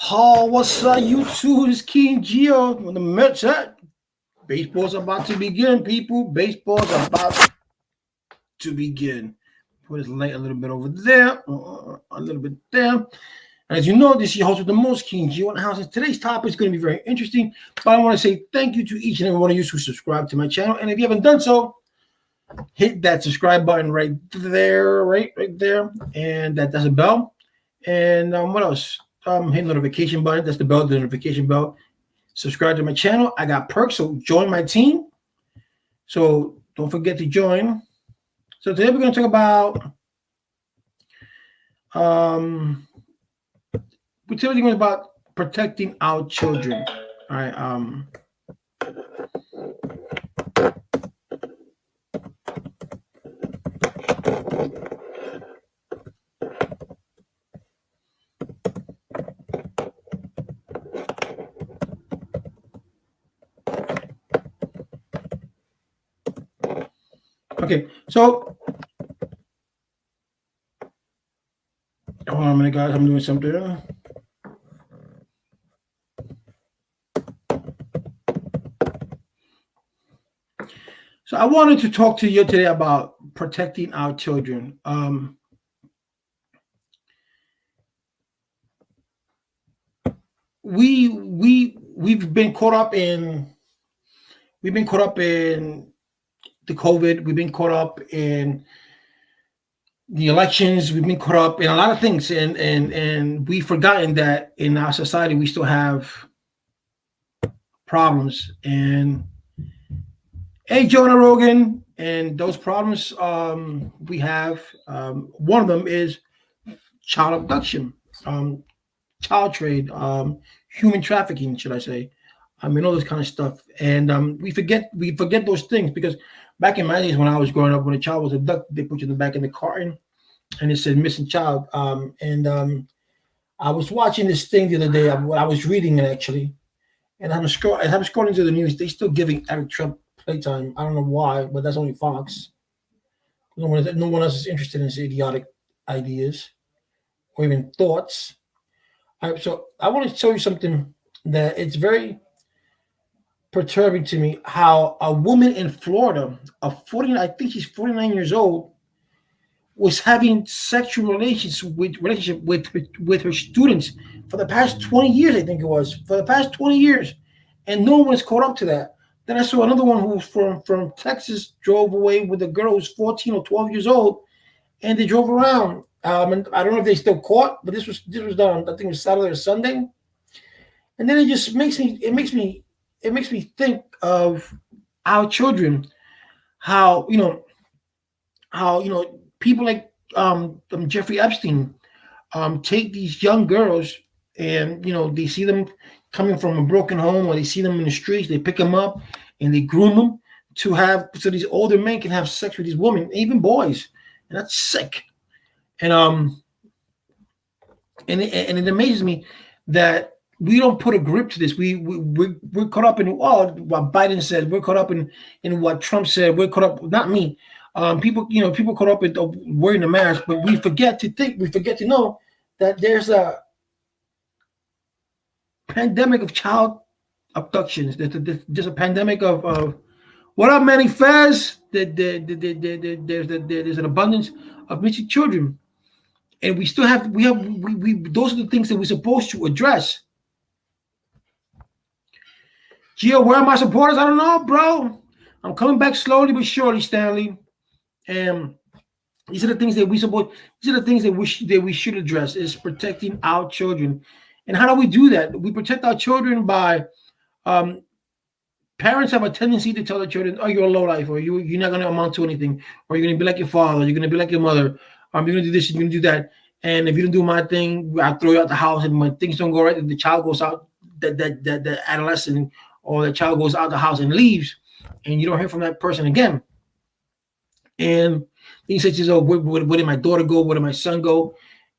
Oh, what's up, YouTube? It's King Geo with the Mets at. Baseball's about to begin, people. Baseball's about to begin. Put his light a little bit over there, a little bit there. And as you know, this is your host with the most, King Geo in the house. And today's topic is going to be very interesting. But I want to say thank you to each and every one of you who subscribe to my channel. And if you haven't done so, hit that subscribe button right there, right there. And that's a bell. And what else? Hit notification button. That's the bell, the notification bell. Subscribe to my channel. I got perks, so join my team. So don't forget to join. So today we're going to talk about we're talking about protecting our children. All right. Okay, so hold on a minute, guys. I'm doing something. So I wanted to talk to you today about protecting our children. We've been caught up in the COVID. We've been caught up in the elections. We've been caught up in a lot of things, and we've forgotten that in our society we still have problems. And hey, Jonah Rogan, and those problems we have. One of them is child abduction, child trade, human trafficking, should I say? I mean, all this kind of stuff, and we forget those things because back in my days when I was growing up, when a child was abducted, they put you in the back of the carton, and it said missing child. I was watching this thing the other day. I was reading it actually, and I'm scrolling to the news. They're still giving Eric Trump playtime. I don't know why, but that's only Fox. No one else is interested in his idiotic ideas or even thoughts. So I want to show you something that it's very perturbing to me. How a woman in Florida, I think she's 49 years old, was having sexual relationship with her students for the past 20 years. I think it was for the past 20 years, and no one's caught up to that. Then I saw another one who's from Texas, drove away with a girl who's 14 or 12 years old, and they drove around. And I don't know if they still caught, but this was done. I think it was Saturday or Sunday. And then it just makes me think of our children, how people like Jeffrey Epstein take these young girls, and they see them coming from a broken home, or they see them in the streets, they pick them up and they groom them so these older men can have sex with these women, even boys, and that's sick. And it amazes me that we don't put a grip to this. We're caught up in what Biden said. We're caught up in what Trump said. We're caught up, not me. People caught up in wearing the mask, but we forget to know that there's a pandemic of child abductions. There's a pandemic of what up, Manny Fez? There's an abundance of missing children. And we still have those are the things that we're supposed to address. Gio, where are my supporters? I don't know, bro. I'm coming back slowly but surely, Stanley. And these are the things that we support. These are the things that we should address, is protecting our children. And how do we do that? We protect our children by parents have a tendency to tell their children, "Oh, you're a lowlife, or you're not going to amount to anything, or you're going to be like your father, you're going to be like your mother. You're going to do this, you're going to do that. And if you don't do my thing, I throw you out the house. And when things don't go right, the child goes out, the adolescent or the child goes out the house and leaves, and you don't hear from that person again." And he says, "Oh, where did my daughter go? Where did my son go?"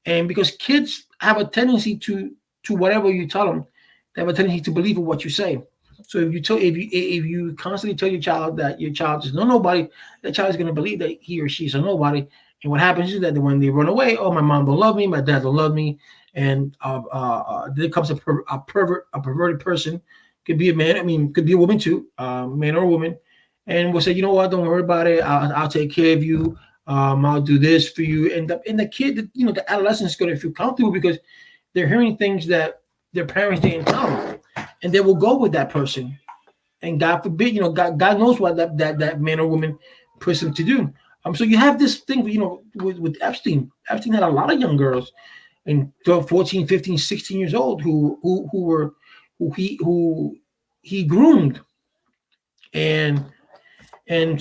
And because kids have a tendency to whatever you tell them, they have a tendency to believe in what you say. So if you constantly tell your child that your child is nobody, that child is going to believe that he or she is a nobody. And what happens is that when they run away, oh, my mom don't love me, my dad don't love me, and then comes a perverted person, could be a man. I mean, could be a woman too, man or a woman, and will say, you know what, don't worry about it. I'll take care of you. I'll do this for you. And the kid, the adolescent is going to feel comfortable because they're hearing things that their parents didn't tell them, and they will go with that person. And God forbid, God knows what that man or woman pushed them to do. So you have this thing, with Epstein. Epstein had a lot of young girls, and 12, 14, 15, 16 years old who he groomed and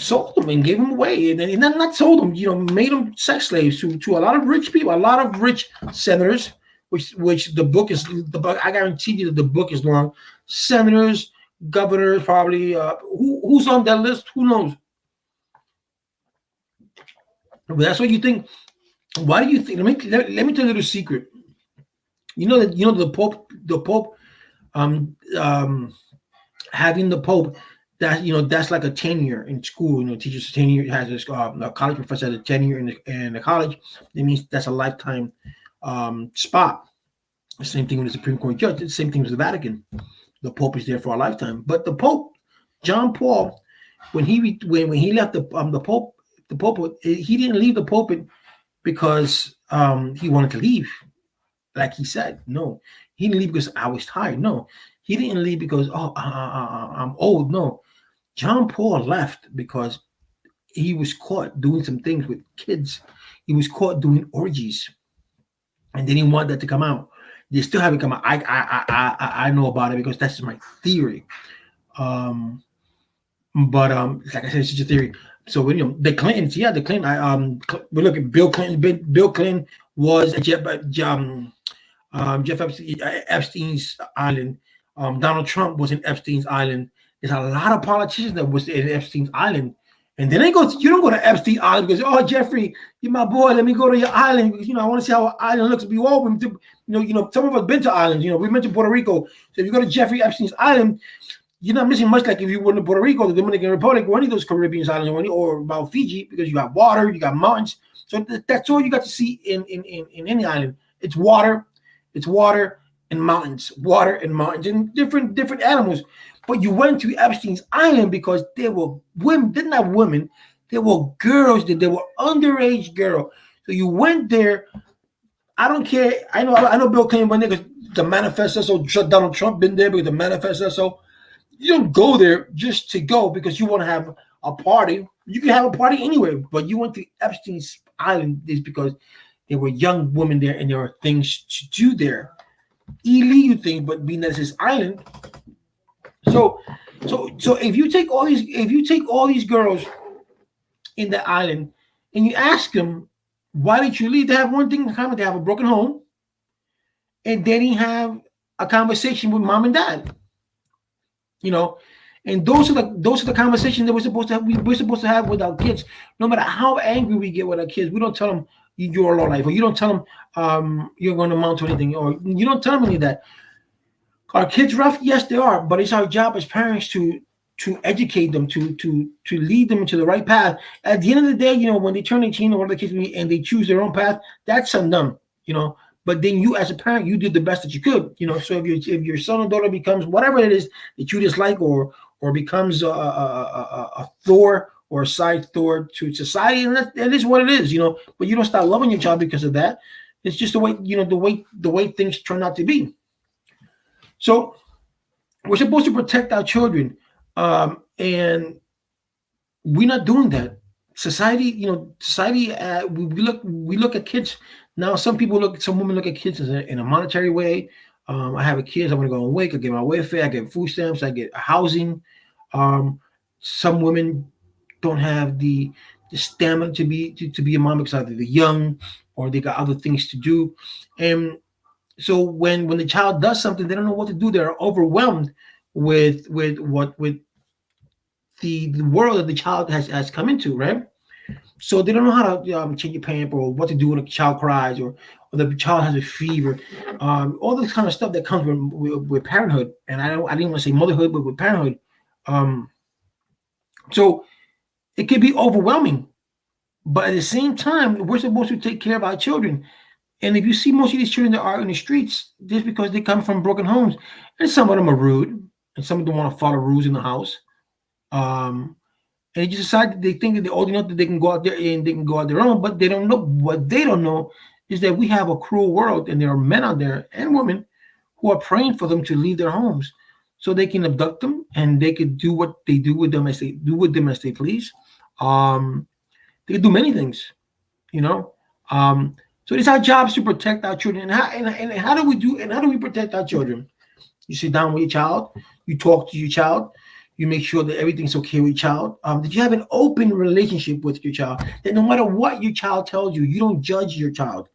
sold them and gave them away, and not sold them, made them sex slaves to a lot of rich people, a lot of rich senators, which the book. I guarantee you that the book is long. Senators, governors, probably. Who's on that list? Who knows? But that's what you think. Why do you think? Let me tell you a little secret. The Pope having the Pope, that's like a tenure in school. Teachers tenure has this, a college professor has a tenure in the college. That means that's a lifetime spot. The same thing with the Supreme Court judge. The same thing with the Vatican. The Pope is there for a lifetime. But the Pope, John Paul, when he left the Pope, he didn't leave the pulpit because he wanted to leave, like he said. No, he didn't leave because I was tired. No, he didn't leave because I'm old. No, John Paul left because he was caught doing some things with kids. He was caught doing orgies, and they didn't want that to come out. They still haven't come out. I know about it because that's my theory. But like I said, it's just a theory. So when the Clintons, the Clinton, we look at Bill Clinton. Bill Clinton was Jeff Epstein's island. Donald Trump was in Epstein's island. There's a lot of politicians that was in Epstein's island. And then you don't go to Epstein Island because, oh, Jeffrey, you're my boy. Let me go to your island because, I want to see how an island looks. We all been to, some of us been to islands. We've been to Puerto Rico. So if you go to Jeffrey Epstein's island, you're not missing much like if you went to Puerto Rico, the Dominican Republic, or any of those Caribbean islands, or about Fiji, because you got water, you got mountains. So that's all you got to see in any island. It's water and mountains, and different animals. But you went to Epstein's island because there were women, didn't have women, there were girls, there were underage girls. So you went there. I don't care. I know Bill Clinton went there because the manifesto. So Donald Trump been there because the manifesto. So you don't go there just to go because you want to have a party. You can have a party anywhere, but you went to Epstein's island is because there were young women there and there were things to do there. Illegal things, but being that it's his island. So if you take all these girls in the island and you ask them, why did you leave? They have one thing in common. They have a broken home, and they didn't have a conversation with mom and dad. And those are the conversations that we're supposed to have with our kids. No matter how angry we get with our kids, we don't tell them you're a low life, or you don't tell them you're going to amount to anything, or you don't tell them any of that. Are kids rough? Yes, they are, but it's our job as parents to educate them, to lead them into the right path. At the end of the day, when they turn 18 or whatever the kids be, and they choose their own path, that's on them, But then you, as a parent, you did the best that you could, So if your son or daughter becomes whatever it is that you dislike, or becomes a Thor or a side Thor to society, and that is what it is, But you don't stop loving your child because of that. It's just the way things turn out to be. So we're supposed to protect our children, and we're not doing that. Society, we look at kids now. Some women look at kids in a monetary way. I have a kid. I want to go on WIC. I get my welfare. I get food stamps. I get housing. Some women don't have the stamina to be a mom because either they're young or they got other things to do, and so when the child does something, they don't know what to do. They're overwhelmed with the world that the child has come into, right? So they don't know how to change your pamper, or what to do when a child cries, or the child has a fever, all this kind of stuff that comes with parenthood. And I didn't want to say motherhood, but with parenthood. So it can be overwhelming, but at the same time, we're supposed to take care of our children. And if you see most of these children that are in the streets, just because they come from broken homes, and some of them are rude, and some of them want to follow rules in the house. Um, and they just decide that they think that they're old enough that they can go out there and they can go out their own, but they don't know. What they don't know is that we have a cruel world, and there are men out there and women who are praying for them to leave their homes, so they can abduct them and they can do what they do with them as they do with them as they please. Um, they can do many things, you know. So it's our jobs to protect our children. And how do we do? And how do we protect our children? You sit down with your child, you talk to your child, you make sure that everything's okay with your child. That you have an open relationship with your child. That no matter what your child tells you, you don't judge your child.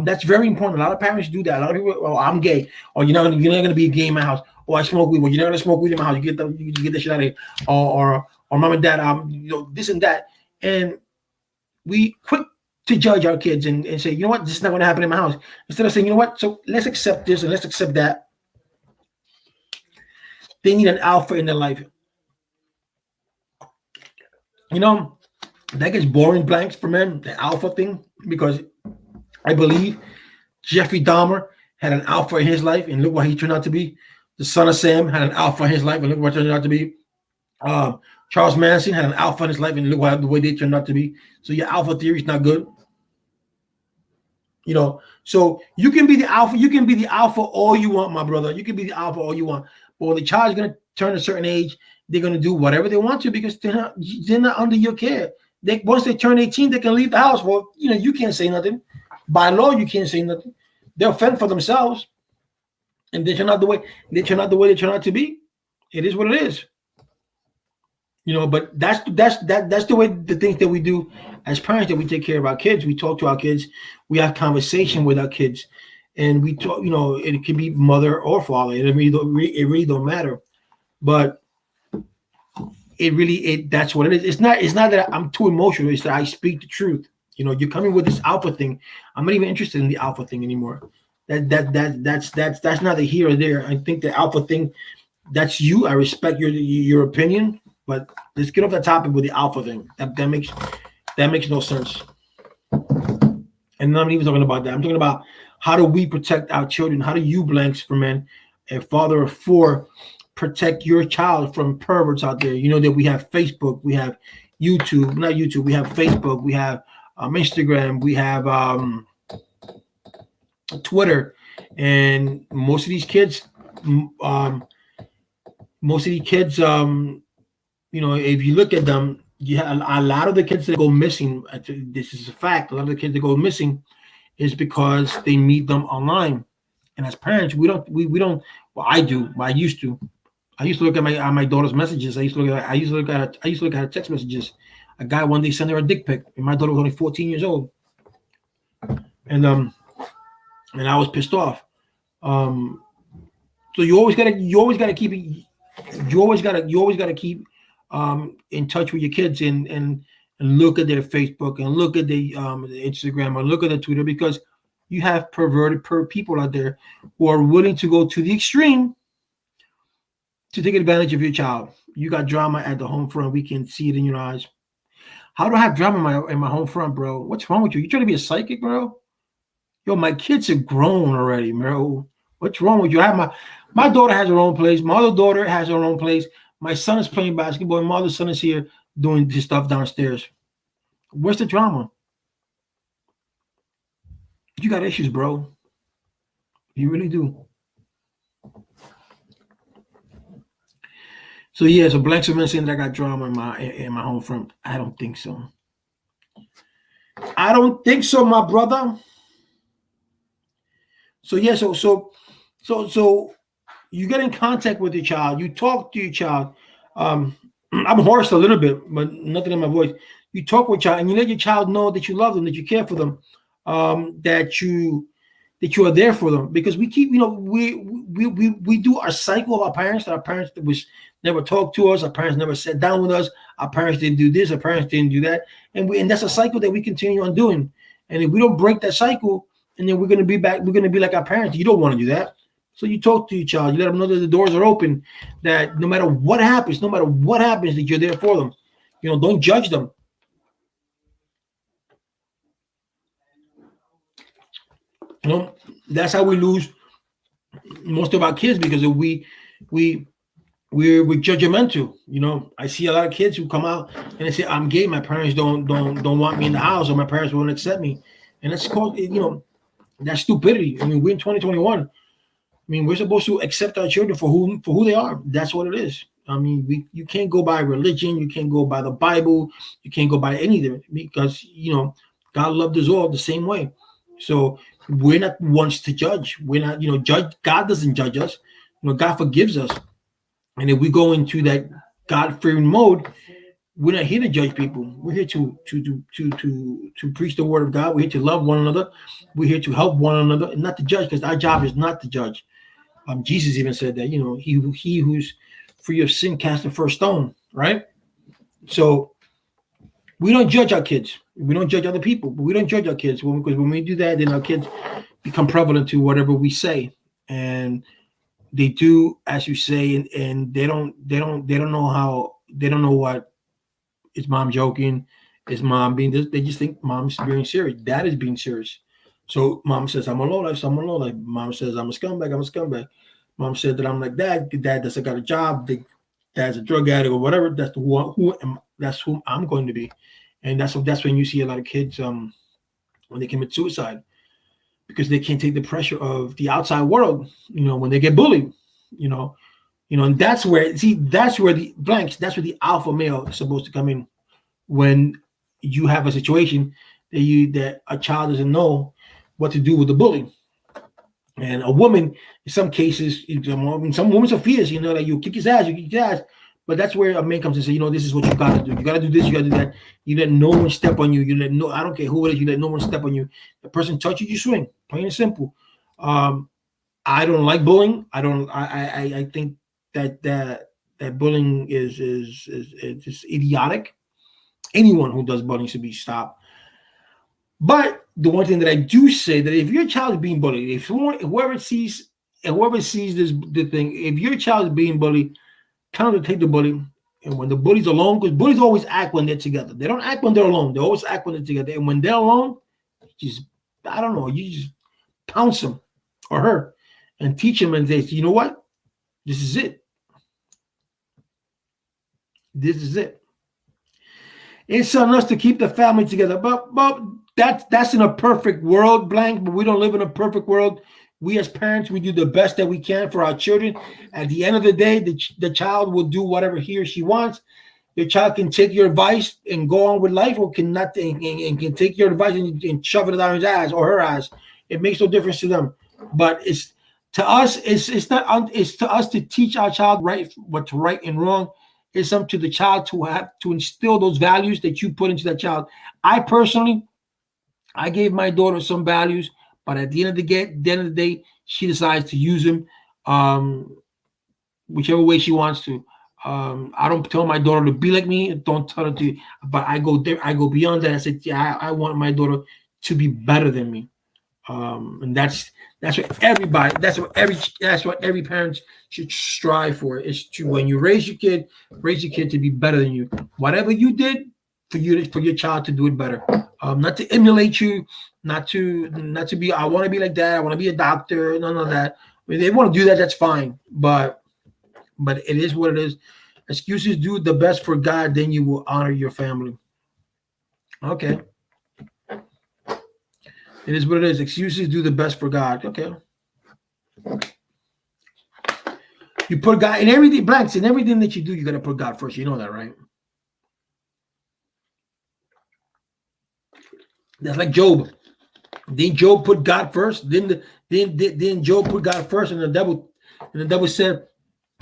That's very important. A lot of parents do that. A lot of people, oh, I'm gay, or you're not gonna be gay in my house, or I smoke weed. Well, you're not gonna smoke weed in my house. You get the shit out of here, or mom and dad, this and that, and we quick to judge our kids and say, you know what, this is not going to happen in my house. Instead of saying, you know what, so let's accept this and let's accept that. They need an alpha in their life. You know, that gets boring blanks for men, the alpha thing, because I believe Jeffrey Dahmer had an alpha in his life, and look what he turned out to be. The son of Sam had an alpha in his life, and look what turned out to be. Charles Manson had an alpha in his life, and look what the way they turned out to be. So your alpha theory is not good. So you can be the alpha all you want, my brother. You can be the alpha all you want. But when the child's gonna turn a certain age, they're gonna do whatever they want to because they're not under your care. Once they turn 18, they can leave the house. Well, you can't say nothing. By law, you can't say nothing. They'll fend for themselves, and they turn out the way they turn out to be. It is what it is. But that's the way the things that we do as parents, that we take care of our kids. We talk to our kids, we have conversation with our kids, and we talk. It can be mother or father. It really don't matter. But that's what it is. It's not that I'm too emotional. It's that I speak the truth. You're coming with this alpha thing. I'm not even interested in the alpha thing anymore. That's neither here or there. I think the alpha thing, that's you. I respect your opinion. But let's get off that topic with the alpha thing. That makes no sense. And I'm not even talking about that. I'm talking about how do we protect our children? How do you, blanks for men, a father of four, protect your child from perverts out there? That we have Facebook, we have YouTube, not YouTube, we have Facebook, we have Instagram, we have Twitter, and most of these kids, if you look at them, you have a lot of the kids that go missing. This is a fact. A lot of the kids that go missing is because they meet them online. And as parents, we don't. Well, I do. I used to. I used to look at my daughter's messages. I used to look at her text messages. A guy one day sent her a dick pic, and my daughter was only 14 years old. And I was pissed off. So you always gotta keep in touch with your kids and look at their Facebook and look at the Instagram or look at the Twitter, because you have perverted people out there who are willing to go to the extreme to take advantage of your child. You got drama at the home front. We can see it in your eyes. How do I have drama in my home front, bro? What's wrong with you? You trying to be a psychic, bro? Yo, my kids are grown already, bro. What's wrong with you? I have my daughter has her own place. My other daughter has her own place. My son is playing basketball, and my other son is here doing this stuff downstairs. Where's the drama? You got issues, bro. You really do. So yeah, so blanks are men saying that I got drama in my home front. I don't think so. I don't think so, my brother. So yeah, so you get in contact with your child. You talk to your child. I'm hoarse a little bit, but nothing in my voice. You talk with your child, and you let your child know that you love them, that you care for them, that you are there for them. Because we keep, we do our cycle of our parents. That our parents was never talked to us. Our parents never sat down with us. Our parents didn't do this. Our parents didn't do that. And that's a cycle that we continue on doing. And if we don't break that cycle, and then we're going to be back, we're going to be like our parents. You don't want to do that. So you talk to your child. You let them know that the doors are open, that no matter what happens, that you're there for them. Don't judge them. You know, that's how we lose most of our kids because we we're judgmental. You know, I see a lot of kids who come out and they say, "I'm gay. My parents don't want me in the house, or my parents won't accept me," and that's called, that's stupidity. I mean, we're in 2021. I mean, we're supposed to accept our children for who they are. That's what it is. I mean, you can't go by religion, you can't go by the Bible, you can't go by anything because God loved us all the same way. So we're not ones to judge. We're not, judge. God doesn't judge us. God forgives us. And if we go into that God fearing mode, we're not here to judge people. We're here to preach the word of God. We're here to love one another. We're here to help one another, and not to judge, because our job is not to judge. Jesus even said that, he who's free of sin cast the first stone, right? So we don't judge our kids. We don't judge other people, but we don't judge our kids, because when we do that, then our kids become prevalent to whatever we say, and they do as you say, and they don't know what is mom joking, is mom being this. They just think mom's being serious. Dad is being serious. So mom says I'm a lowlife, so I'm a lowlife. Mom says I'm a scumbag, I'm a scumbag. Mom said that I'm like dad. Dad doesn't got a job. Dad's a drug addict or whatever. That's that's who I'm going to be, and that's when you see a lot of kids when they commit suicide, because they can't take the pressure of the outside world. When they get bullied, and that's where that's where the alpha male is supposed to come in. When you have a situation that a child doesn't know what to do with the bully. And a woman, in some cases, some women are fierce, like you kick his ass, But that's where a man comes and says, this is what you got to do. You got to do this, you got to do that. You let no one step on you. I don't care who it is, you let no one step on you. The person touch you shoot. Plain and simple. I don't like bullying. I think that bullying is just idiotic. Anyone who does bullying should be stopped. But the one thing that I do say, that if your child is being bullied, if whoever sees the thing, if your child is being bullied, tell them to take the bully. And when the bully's alone, because bullies always act when they're together. They don't act when they're alone. They always act when they're together. And when they're alone, you just pounce them or her and teach them and say, you know what? This is it. This is it. It's on us to keep the family together. But that's in a perfect world, Blank, but we don't live in a perfect world. We as parents, we do the best that we can for our children. At the end of the day, the child will do whatever he or she wants. Your child can take your advice and go on with life, or cannot, and can take your advice and shove it down his ass or her ass. It makes no difference to them. But it's to us to teach our child what's right and wrong. It's up to the child to have to instill those values that you put into that child. I gave my daughter some values, but at the end of the day, she decides to use them whichever way she wants to. I don't tell my daughter to be like me. Don't tell her to. But I go there. I go beyond that. I said, yeah, I want my daughter to be better than me. And that's what everybody. That's what every parent should strive for. Is to, when you raise your kid to be better than you. Whatever you did, for your child to do it better. Not to emulate you, not to be. I want to be like that. I want to be a doctor. None of that. I mean, they want to do that. That's fine. But it is what it is. Excuses, do the best for God, then you will honor your family. Okay. It is what it is. Excuses, do the best for God. Okay. You put God in everything, Blanks, in everything that you do, you got to put God first. You know that, right? That's like Job. Didn't Job put God first? Didn't Job put God first? And the devil said,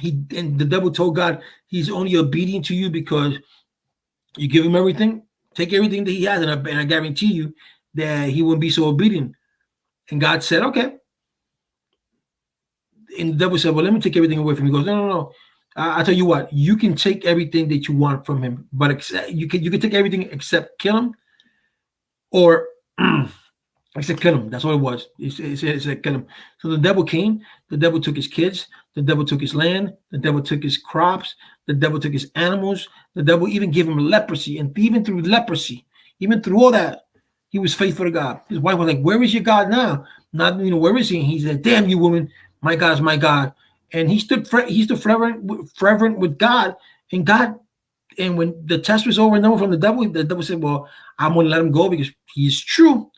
the devil told God, he's only obedient to you because you give him everything. Take everything that he has, and I guarantee you that he wouldn't be so obedient. And God said, okay. And the devil said, well, let me take everything away from him. He goes, no. I'll tell you what, you can take everything that you want from him, but you can take everything except kill him, or except kill him. That's what it was. He said kill him. So the devil came. The devil took his kids. The devil took his land. The devil took his crops. The devil took his animals. The devil even gave him leprosy. And even through leprosy, even through all that, he was faithful to God. His wife was like, where is your God now? Not, where is he? And he said, "Damn you, woman! My God is my God." And he stood forever with God, and God. And when the test was over and over from the devil said, "Well, I'm going to let him go because he's true."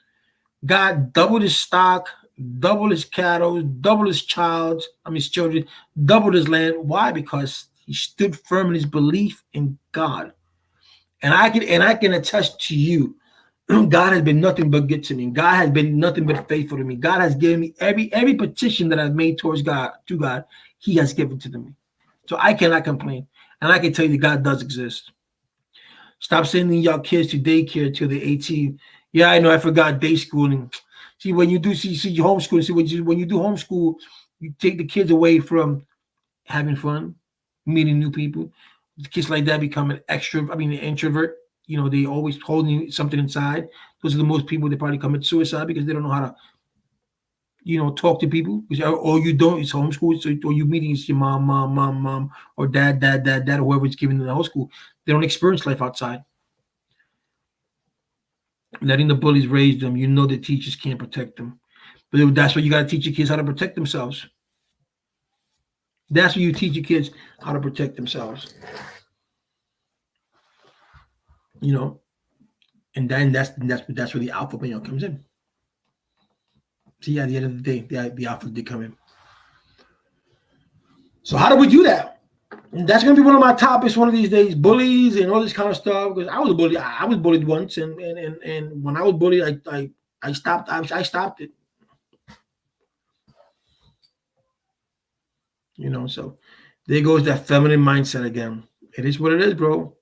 God doubled his stock, doubled his cattle, doubled his children, doubled his land. Why? Because he stood firm in his belief in God. And I can attest to you, God has been nothing but good to me. God has been nothing but faithful to me. God has given me every petition that I've made towards God, to God, He has given to me. So I cannot complain. And I can tell you that God does exist. Stop sending your kids to daycare till they're 18. Yeah, I know. I forgot day schooling. See, when you do see you homeschool, when you do homeschool, you take the kids away from having fun, meeting new people. The kids like that become an introvert. They always holding something inside. Those are the most people that probably commit suicide because they don't know how to, talk to people. Or you don't. It's homeschool. So, or you meeting it's your mom, or dad, or whoever's giving them the whole school. They don't experience life outside. Letting the bullies raise them, the teachers can't protect them. But that's why you got to teach your kids how to protect themselves. That's what you teach your kids how to protect themselves. And then that's where the alpha male comes in. See, at the end of the day, the alpha did come in. So how do we do that? And that's going to be one of my topics one of these days: bullies and all this kind of stuff. Because I was a bully. I was bullied once, and when I was bullied, I stopped. I stopped it. So there goes that feminine mindset again. It is what it is, bro.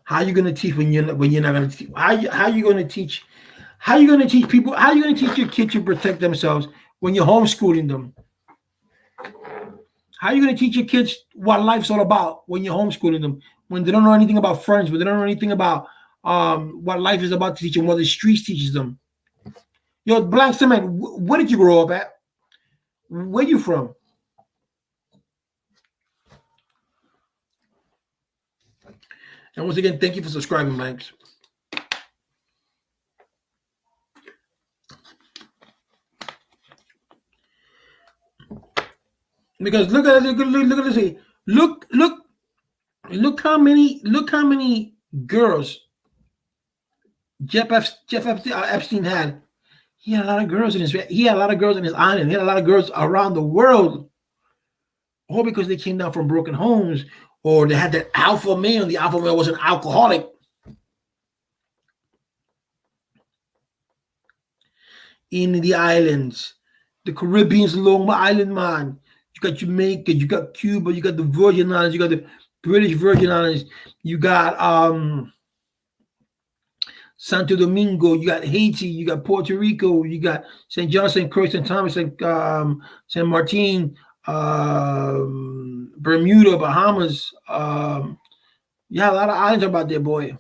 How are you going to teach when you're not going to teach? How are you going to teach? How are you going to teach people? How are you going to teach your kids to protect themselves when you're homeschooling them? How are you going to teach your kids what life's all about when you're homeschooling them? When they don't know anything about friends, when they don't know anything about what life is about to teach them, what the streets teaches them. Yo, Black Cement, where did you grow up at? Where you from? And once again, thank you for subscribing, Max. Because look at this. Look how many girls Jeff Epstein had. He had a lot of girls in his island. He had a lot of girls around the world. All because they came down from broken homes, or they had that alpha male. The alpha male was an alcoholic. In the islands, the Caribbean's Long Island, man. You got Jamaica, you got Cuba, you got the Virgin Islands, you got the British Virgin Islands, you got Santo Domingo, you got Haiti, you got Puerto Rico, you got St. John, St. Croix, St. Thomas, St. Martin, Bermuda, Bahamas. You have a lot of islands about there, boy.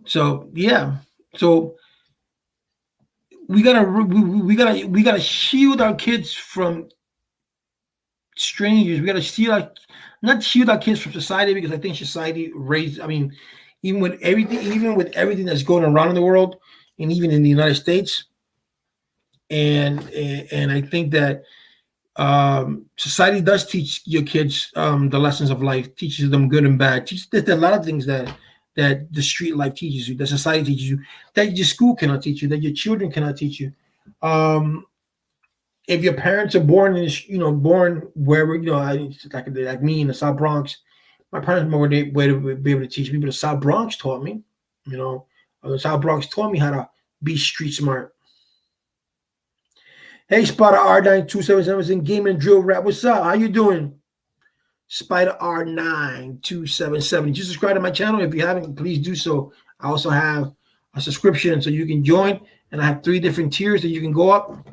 So yeah. So we gotta shield our kids from strangers. We gotta not shield our kids from society, because I think society raised. Even with everything that's going around in the world, and even in the United States, and I think that society does teach your kids the lessons of life, teaches them good and bad. There's a lot of things that the street life teaches you, that society teaches you, that your school cannot teach you, that your children cannot teach you. If your parents are born born wherever, like me in the South Bronx, my parents were way to be able to teach me, but the South Bronx taught me. The South Bronx taught me how to be street smart. Hey, Spider R9277 in Game and Drill Rap. What's up? How you doing? Spider R9277. Just subscribe to my channel. If you haven't, please do so. I also have a subscription so you can join, and I have 3 different tiers that you can go up.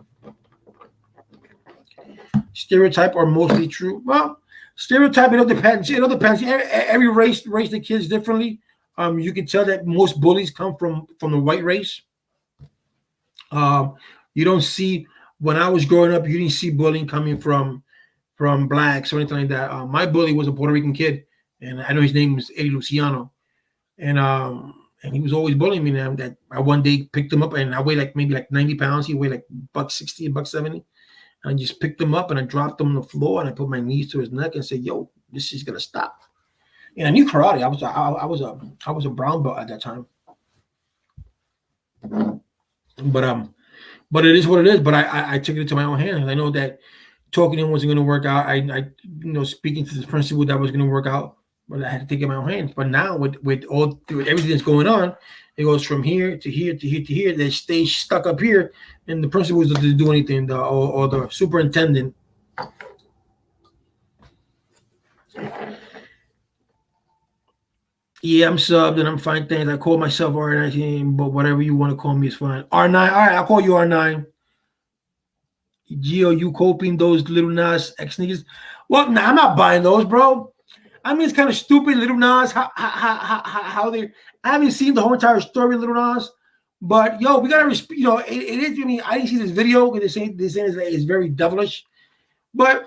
Stereotype or mostly true? Well, stereotype, it depends. It all depends. Every race the kids differently. You can tell that most bullies come from the white race. You don't see, when I was growing up, you didn't see bullying coming from blacks or anything like that. My bully was a Puerto Rican kid, and I know his name is Eddie Luciano, and he was always bullying me. Now that I one day picked him up, and I weigh like maybe like 90 pounds. He weighed like $160, $170. And I just picked him up and I dropped him on the floor and I put my knees to his neck and said, "Yo, this is gonna stop." And I knew karate. I was a brown belt at that time. But but it is what it is. But I took it into my own hands. I know that talking to him wasn't going to work out. I speaking to the principal, that was going to work out. But I had to take it in my own hands. But now with everything that's going on, it goes from here to here to here to here. They stay stuck up here, and the principal doesn't do anything. Or the superintendent. Yeah, I'm subbed and I'm fine. Things I call myself R19, but whatever you want to call me is fine. R9. All right, I'll call you R9. Gio, you coping those Little Nas X sneakers? Well, nah, I'm not buying those, bro. I mean, it's kind of stupid, Little Nas. How they? I haven't seen the whole entire story, of Little Nas. But yo, we gotta, it is. I mean, I didn't see this video because they're saying it's very devilish, but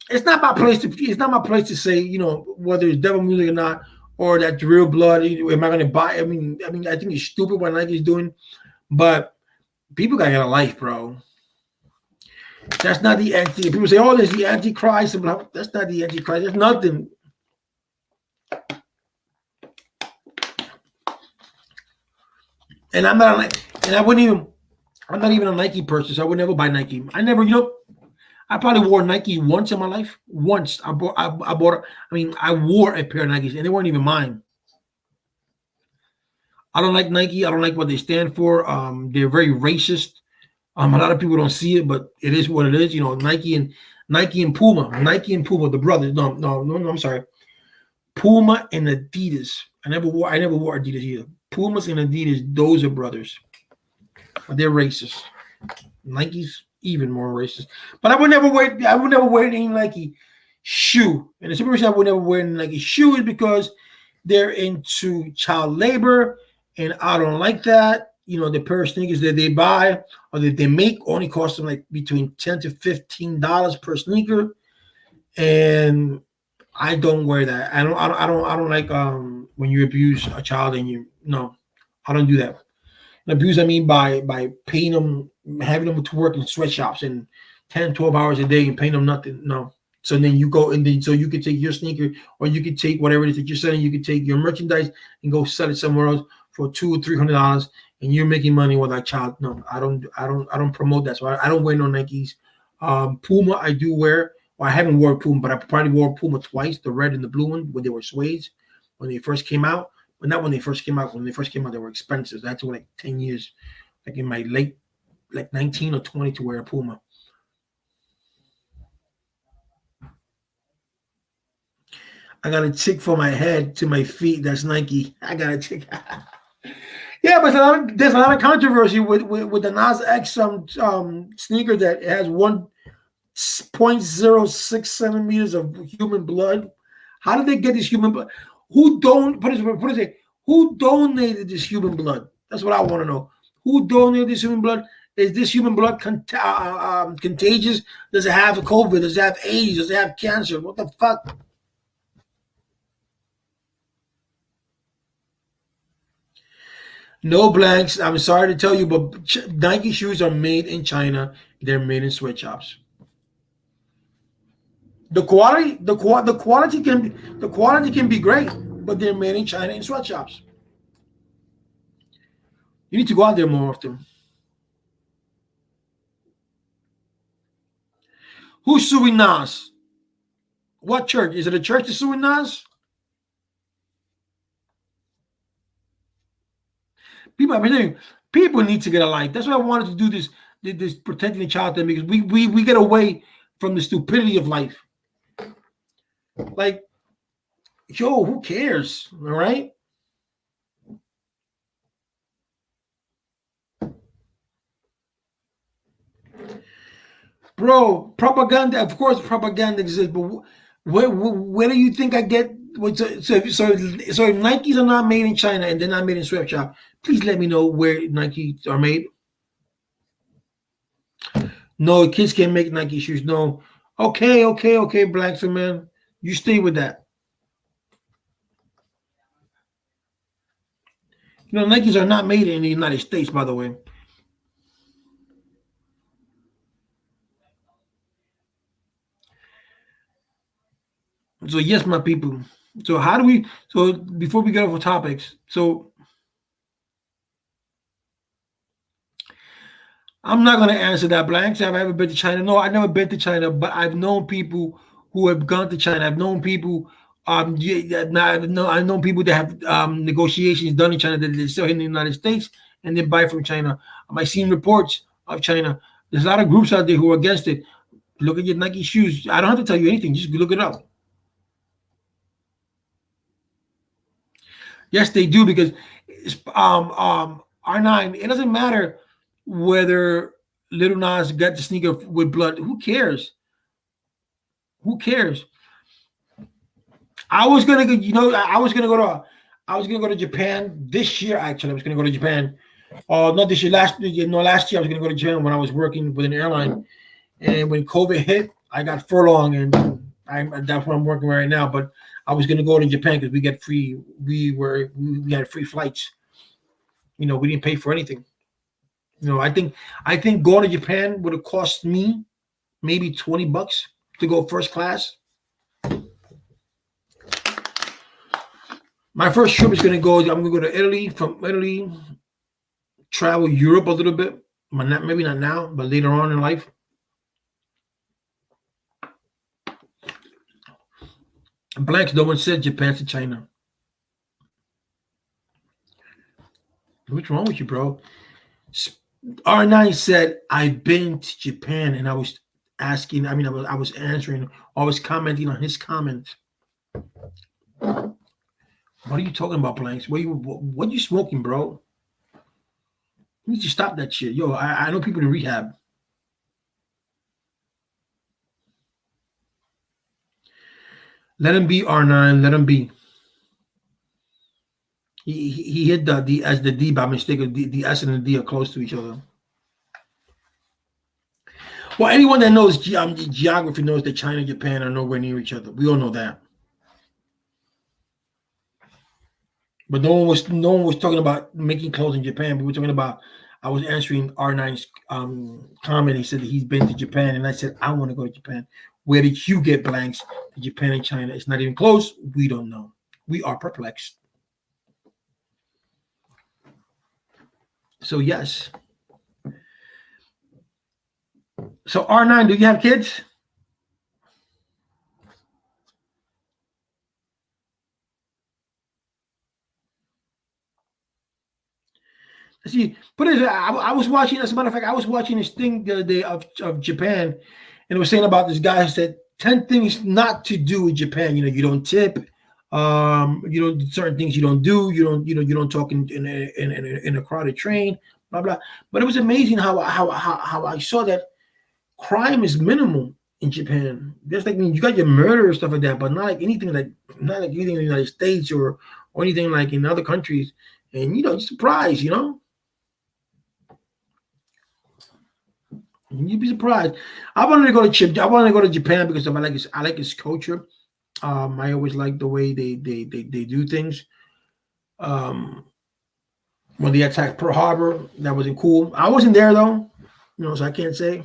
it's not my place to. It's not my place to say, whether it's devil music or not, or that's real blood. Am I gonna buy? I mean, I think it's stupid what Nike's doing, but people gotta get a life, bro. That's not the anti. People say, "Oh, there's the Antichrist." That's not the Antichrist. There's nothing. And I'm not like, and I wouldn't even. I'm not even a Nike person, so I would never buy Nike. I never, I probably wore Nike once in my life. Once I bought. I wore a pair of Nikes, and they weren't even mine. I don't like Nike. I don't like what they stand for. They're very racist. A lot of people don't see it, but it is what it is. Nike and Puma, the brothers. No, I'm sorry. Puma and Adidas. I never wore Adidas either. Pumas and Adidas, those are brothers. They're racist. Nike's even more racist. But I would never wear any Nike shoe. And the simple reason I would never wear any Nike shoe is because they're into child labor, and I don't like that. The pair of sneakers that they buy or that they make only cost them like between $10 to $15 per sneaker, and I don't wear that. I don't like when you abuse a child and I don't do that. And abuse, I mean by paying them, having them to work in sweatshops and 10, 12 hours a day and paying them nothing. No. So then you go and then so you can take your sneaker, or you can take whatever it is that you're selling. You can take your merchandise and go sell it somewhere else for $200 or $300, and you're making money with that child. No, I don't promote that. So I don't wear no Nikes. Puma I do wear. Well, I haven't worn Puma, but I probably wore Puma twice, the red and the blue one, when they were suede when they first came out. But not when they first came out. When they first came out, they were expensive. That took like 10 years, like in my late, like 19 or 20 to wear a Puma. I got a tick from my head to my feet. That's Nike. I got a tick. Yeah, but there's a lot of controversy with the Nas X sneaker that has 1.06 centimeters of human blood. How did they get this human blood? Who donated this human blood? That's what I want to know. Who donated this human blood? Is this human blood contagious? Does it have COVID? Does it have AIDS? Does it have cancer? What the fuck? No blanks. I'm sorry to tell you, but Nike shoes are made in China. They're made in sweatshops. The quality can be great, but they're made in China in sweatshops. You need to go out there more often. Who's suing Nas? What church? Is it a church that's suing Nas? People need to get a life. That's why I wanted to do this protecting the child thing, because we get away from the stupidity of life. Like, yo, who cares? All right. Bro, propaganda, of course propaganda exists, but where do you think I get so if Nikes are not made in China and they're not made in sweatshop, please let me know where Nikes are made. No, kids can't make Nike shoes. No. Okay, Blackson, man. You stay with that. Nikes are not made in the United States, by the way. So yes, my people. So how do we? So before we get off of topics, so I'm not gonna answer that blank. Have I ever been to China? No, I've never been to China, but I've known people who have gone to China. I've known people. I've known people that have negotiations done in China that they're still in the United States and they buy from China. I've seen reports of China. There's a lot of groups out there who are against it. Look at your Nike shoes. I don't have to tell you anything. Just look it up. Yes, they do because R9. It doesn't matter whether Little Nas got the sneaker with blood. Who cares? Who cares? I was gonna go. I was gonna go to. I was gonna go to Japan this year. Actually, I was gonna go to Japan. Not this year. Last year. No, last year I was gonna go to Japan when I was working with an airline. And when COVID hit, I got furloughed, and that's what I'm working right now. But I was gonna go to Japan because we get free. We had free flights. We didn't pay for anything. I think going to Japan would have cost me maybe $20 to go first class. My first trip is gonna go. I'm gonna go to Italy. From Italy, travel Europe a little bit. Maybe not now, but later on in life. Blanks. No one said Japan to China. What's wrong with you, bro? R9 said, I've been to Japan, and I was asking, I was answering, I was commenting on his comments. What are you talking about, Blanks? What are you smoking, bro? You need to stop that shit. Yo, I know people in rehab. Let him be, R9. Let him be. He hit the D as the D by mistake. The S and the D are close to each other. Well, anyone that knows geography knows that China and Japan are nowhere near each other. We all know that. But no one was talking about making clothes in Japan. We were talking about. I was answering R9's comment. He said that he's been to Japan, and I said I want to go to Japan. Where did you get blanks? Japan and China. It's not even close. We don't know. We are perplexed. So yes. So R9, do you have kids? See, but I was watching. As a matter of fact, I was watching this thing the other day of Japan, and it was saying about this guy who said 10 things not to do in Japan. You don't tip. Certain things you don't do. You don't talk in a crowded train. Blah blah. But it was amazing how I saw that crime is minimal in Japan. There's you got your murder and stuff like that, but not like anything in the United States or anything like in other countries. And you're surprised, You'd be surprised. I wanted to go to Japan because I like his culture. I always like the way they do things. When they attacked Pearl Harbor, that wasn't cool. I wasn't there though, so I can't say.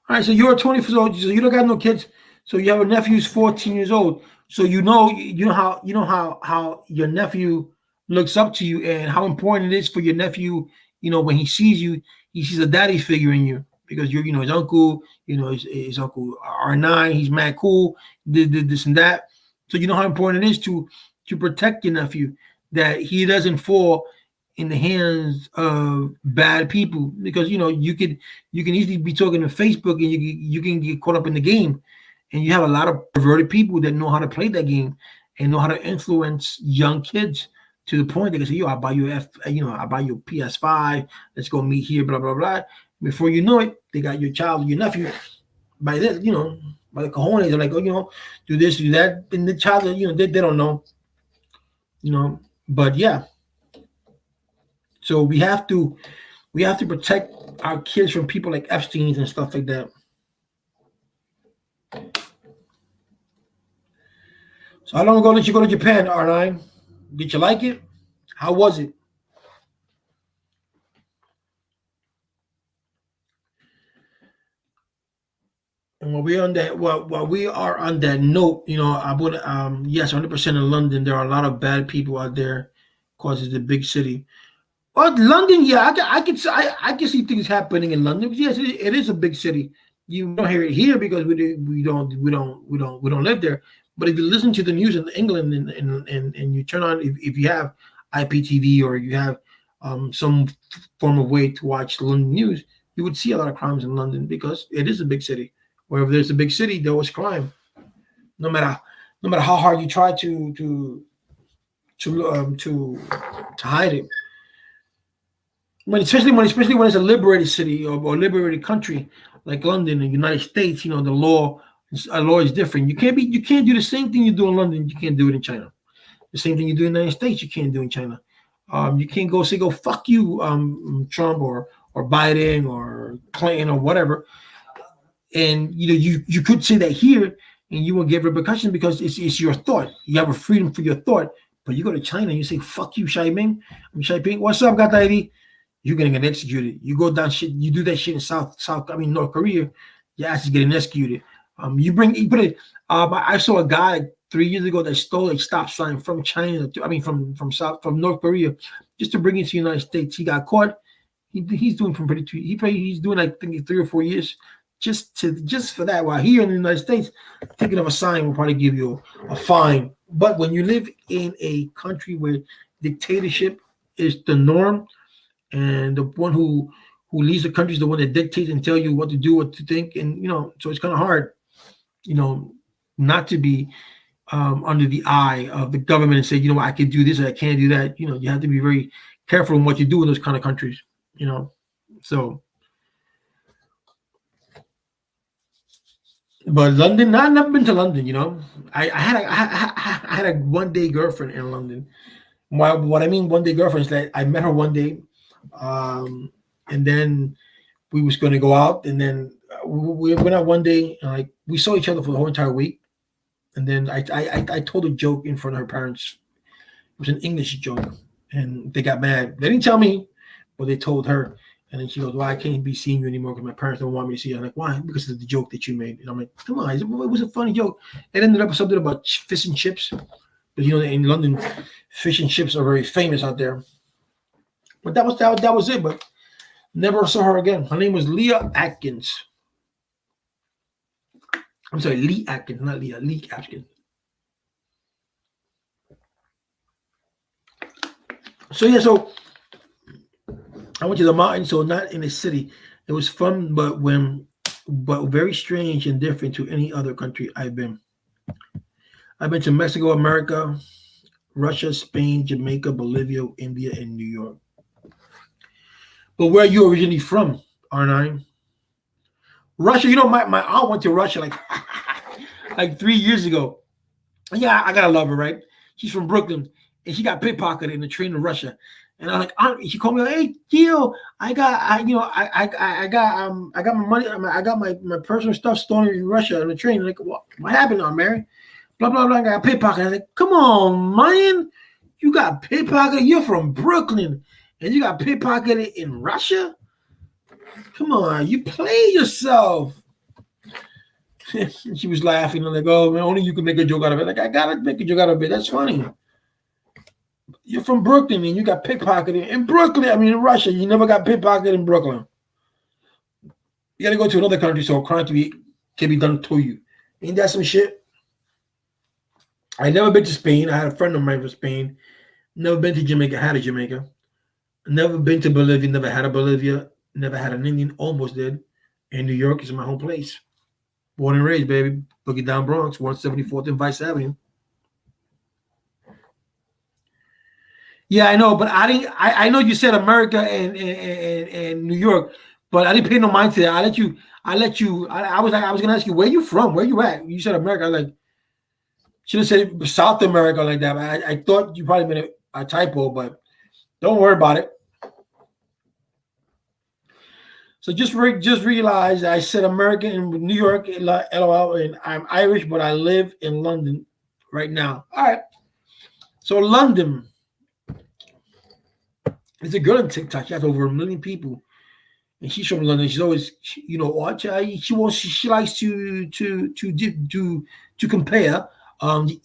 All right, so you're 20 years old, so you don't got no kids. So you have a nephew who's 14 years old. So you know how your nephew looks up to you and how important it is for your nephew. When he sees you, he sees a daddy figure in you because you're his uncle. His uncle R9. He's mad cool. Did this and that. So you know how important it is to protect your nephew, that he doesn't fall in the hands of bad people, because you can easily be talking to Facebook and you can get caught up in the game, and you have a lot of perverted people that know how to play that game and know how to influence young kids to the point they can say, "Yo, I'll buy you I'll buy you a PS5. Let's go meet here." Blah blah blah. Before you know it, they got your child, your nephew, by this, by the cojones. They're like, "Oh, do this, do that," and the child, they don't know, But yeah. So we have to protect our kids from people like Epstein's and stuff like that. So how long ago did you go to Japan, R9? Did you like it? How was it? And while we are on that note, I would yes, 100% in London. There are a lot of bad people out there, cause it's a big city. Well, London, yeah, I can see things happening in London. Yes, it is a big city. You don't hear it here because we don't live there. But if you listen to the news in England and you turn on if you have IPTV or you have some form of way to watch London news, you would see a lot of crimes in London because it is a big city. Wherever there's a big city, there was crime. No matter no matter how hard you try to hide it. Especially when it's a liberated city or liberated country like London, the United States, the law is different. You can't do the same thing you do in London. You can't do it in China. The same thing you do in the United States, you can't do in China. You can't go fuck you, Trump or Biden or Clinton or whatever. And you could say that here, and you will get repercussions because it's your thought. You have a freedom for your thought. But you go to China and you say fuck you, Xi Ming. I'm Xi Ping. What's up, Gata ID? You're gonna get executed. You go down shit. You do that shit in North Korea. Your ass is getting executed. You put it. I saw a guy 3 years ago that stole a stop sign from China. From North Korea, just to bring it to the United States. He got caught. He's doing he's doing I think 3 or 4 years just for that. While here in the United States, taking of a sign will probably give you a fine. But when you live in a country where dictatorship is the norm, and the one who leads the country is the one that dictates and tell you what to do, what to think, and so it's kind of hard, not to be under the eye of the government and say, I can do this or I can't do that. You have to be very careful in what you do in those kind of countries. So. But London, I've never been to London. I had a 1 day girlfriend in London. What I mean 1 day girlfriend is that I met her 1 day, and then we was going to go out, and then we went out 1 day, and like we saw each other for the whole entire week, and then I told a joke in front of her parents. It was an English joke, and they got mad. They didn't tell me, but they told her. And then she goes, well, I can't be seeing you anymore because my parents don't want me to see you. I'm like, why? Because of the joke that you made. And I'm like, come on, it was a funny joke. It ended up with something about fish and chips. But in London, fish and chips are very famous out there. But that was it. But never saw her again. Her name was Leah Atkins. I'm sorry, Lee Atkins, not Leah. Lee Atkins. So I went to the mountains, so not in the city. It was fun, but very strange and different to any other country I've been. I've been to Mexico, America, Russia, Spain, Jamaica, Bolivia, India, and New York. But where are you originally from, R9? Russia. My aunt went to Russia like 3 years ago. Yeah, I gotta love her, right? She's from Brooklyn, and she got pickpocketed in the train to Russia. And I'm like, she called me like, hey, Gio, I got my money, I got my personal stuff stolen in Russia on the train. Like, what happened, Aunt Mary? Blah blah blah. I got pickpocketed. I'm like, come on, man, you got pickpocketed. You're from Brooklyn, and you got pickpocketed in Russia. Come on, you play yourself. She was laughing. I'm like, oh man, only you can make a joke out of it. Like, I gotta make a joke out of it. That's funny. You're from Brooklyn and you got pickpocketed in Brooklyn. I mean, in Russia, you never got pickpocketed in Brooklyn. You got to go to another country so a crime can be done to you. Ain't that some shit? I never been to Spain. I had a friend of mine from Spain. Never been to Jamaica. Had a Jamaica. Never been to Bolivia. Never had a Bolivia. Never had an Indian. Almost did. And New York is my home place. Born and raised, baby. Boogie Down Bronx, 174th and Vice Avenue. Yeah, I know, but I didn't. I know you said America and New York, but I didn't pay no mind to that. I let you. I was gonna ask you where you from, where you at. You said America. I like should have said South America like that. But I thought you probably made a typo, but don't worry about it. So just realize I said America in New York, LOL, and I'm Irish, but I live in London right now. All right. So London is a girl on TikTok. She has over 1 million people, and she's from London. She's always, she likes to compare the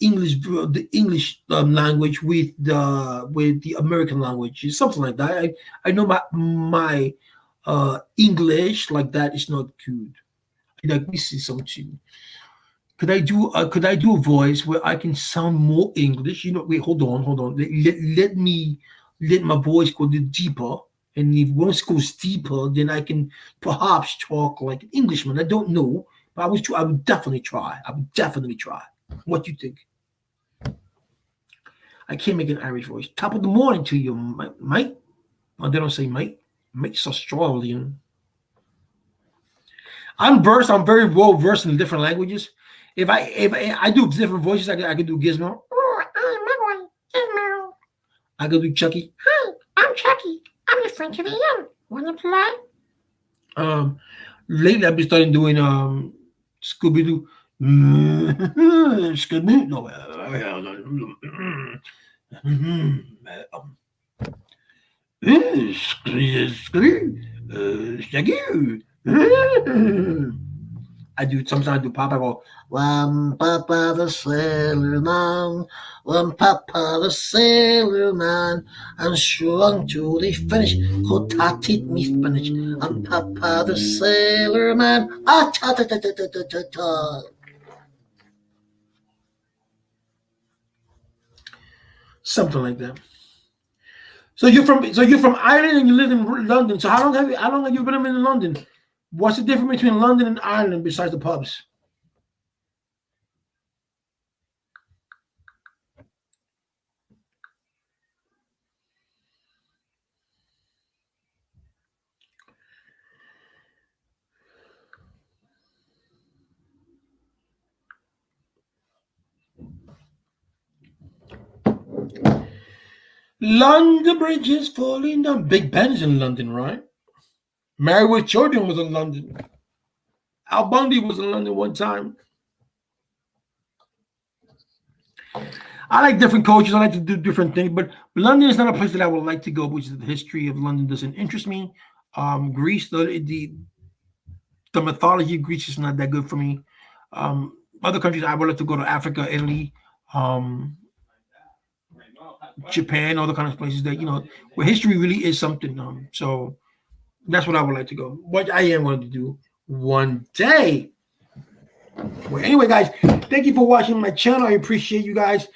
English language with the American language, something like that. I know my English like that is not good. Like we see something. Could I do a voice where I can sound more English? Wait, hold on. Let my voice go deeper. And if once it goes deeper, then I can perhaps talk like an Englishman. I don't know, but I would definitely try. I would definitely try. What do you think? I can't make an Irish voice. Top of the morning to you, mate. Oh, they don't say mate. Mate's Australian. I'm versed. I'm very well versed in different languages. If I do different voices, I could do Gizmo. Oh, my boy, Gizmo. I could do Chucky. Hi, I'm Chucky. I'm your friend to the end. Wanna play? Lately I've been starting doing Scooby Doo. Scooby no. I do sometimes I do pop. I go, Papa the Sailor Man, Papa the Sailor Man, and shrunk to the finish, could tat it me finish, and Papa the Sailor Man, ah ta ta ta ta ta ta ta ta. Something like that. So you're from Ireland and you live in London. So how long have you been in London? What's the difference between London and Ireland besides the pubs? London Bridge is falling down. Big Ben's in London, right? Married with Children was in London. Al Bundy was in London one time. I like different cultures. I like to do different things, but London is not a place that I would like to go, which is the history of London doesn't interest me. Greece, the mythology of Greece is not that good for me. Other countries, I would like to go to Africa, Italy, um, Japan, all the kind of places that where history really is something. So that's what I would like to go. What I am going to do one day. Well, anyway, guys, thank you for watching my channel. I appreciate you guys.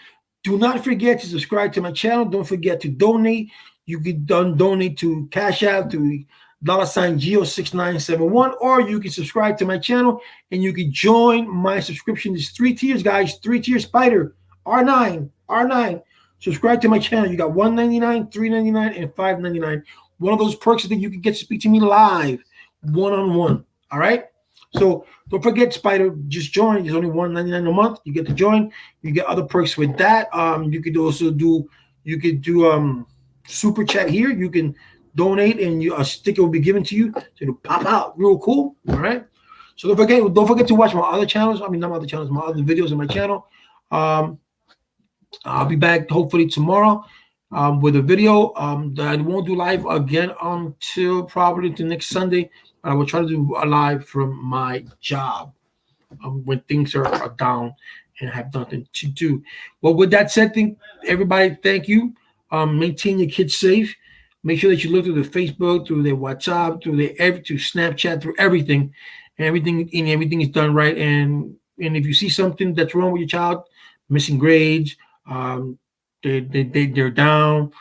Do not forget to subscribe to my channel. Don't forget to donate. You can donate to Cash App to $Geo6971, or you can subscribe to my channel and you can join my subscription. There's 3 tiers, guys. 3-tier Spider R9. Subscribe to my channel. You got $1.99, $3.99, and $5.99. One of those perks is that you can get to speak to me live, one-on-one. All right. So don't forget, Spider. Just join. It's only $1.99 a month. You get to join. You get other perks with that. You could also do. You could do super chat here. You can donate, and a sticker will be given to you. So it'll pop out. Real cool. All right. So don't forget to watch my other channels. I mean, not my other channels. My other videos on my channel. I'll be back hopefully tomorrow with a video that I won't do live again until probably the next Sunday. I will try to do a live from my job when things are down and have nothing to do. Well, with that said, everybody, thank you. Maintain your kids safe. Make sure that you look through the Facebook, through their WhatsApp, through Snapchat, through everything, and everything is done right. And if you see something that's wrong with your child, missing grades, they're down,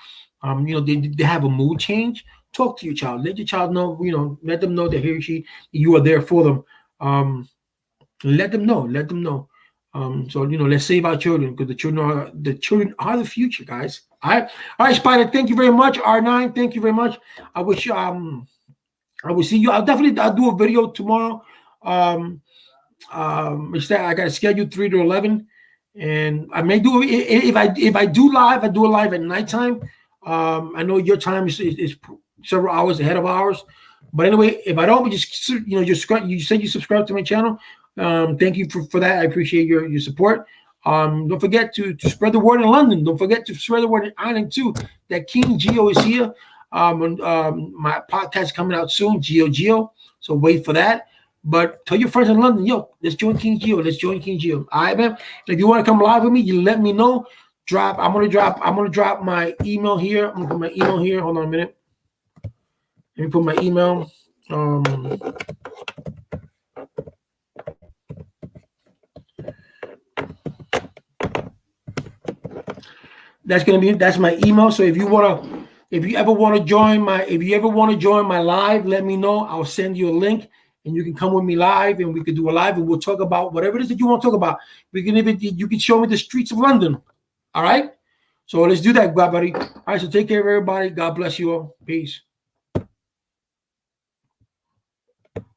they have a mood change. Talk to your child. Let your child know, let them know that he or she, you are there for them. Let them know. So let's save our children, because the children are the future, guys. All right, Spider. Thank you very much. R9. Thank you very much. I wish I will see you. I'll do a video tomorrow. I got a schedule 3 to 11, and I may do if I do live. I do a live at nighttime. I know your time is several hours ahead of ours, but anyway, if I don't, you said you subscribe to my channel. Thank you for that. I appreciate your support. Don't forget to spread the word in London. Don't forget to spread the word in Ireland too. That King Geo is here. My podcast coming out soon, Geo. So wait for that. But tell your friends in London, yo, let's join King Geo. Let's join King Geo. All right, man. And if you want to come live with me, you let me know. I'm gonna drop my email here. I'm gonna put my email here. Hold on a minute. Let me put my email. That's my email. So if you ever want to join my live, let me know. I'll send you a link and you can come with me live and we can do a live and we'll talk about whatever it is that you want to talk about. You can show me the streets of London. All right. So let's do that, buddy. All right. So take care of everybody. God bless you all. Peace.